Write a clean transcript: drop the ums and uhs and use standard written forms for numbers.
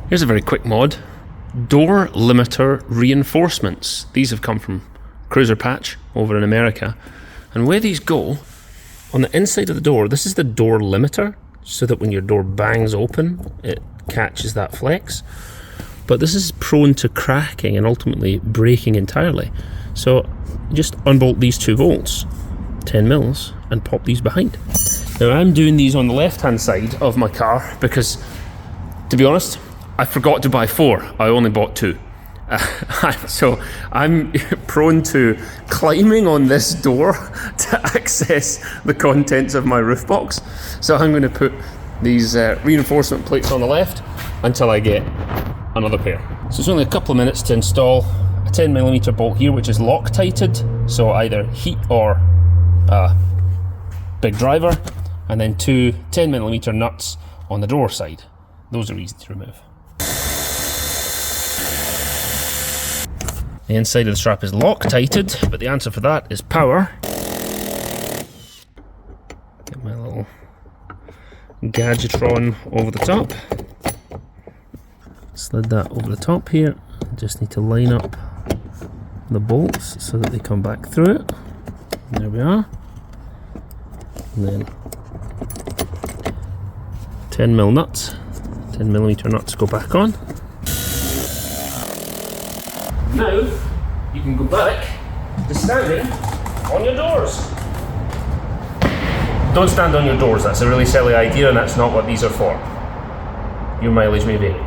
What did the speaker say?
Here's a very quick mod. Door limiter reinforcements. These have come from Cruiser Patch over in America. And where these go, on the inside of the door, this is the door limiter, so that when your door bangs open, it catches that flex. But this is prone to cracking and ultimately breaking entirely. So just unbolt these 2 bolts, 10 mils, and pop these behind. Now I'm doing these on the left-hand side of my car because, to be honest, I forgot to buy 4. I only bought 2. So I'm prone to climbing on this door to access the contents of my roof box. So I'm going to put these reinforcement plates on the left until I get another pair. So it's only a couple of minutes to install a 10mm bolt here, which is Loctited, so either heat or big driver, and then 2 10mm nuts on the door side. Those are easy to remove. The inside of the strap is Loctited, but the answer for that is power. Get my little Gadgetron over the top. Slid that over the top here. Just need to line up the bolts so that they come back through it. There we are. And then 10mm nuts. 10mm nuts go back on. Now, you can go back to standing on your doors. Don't stand on your doors, that's a really silly idea and that's not what these are for. Your mileage may vary.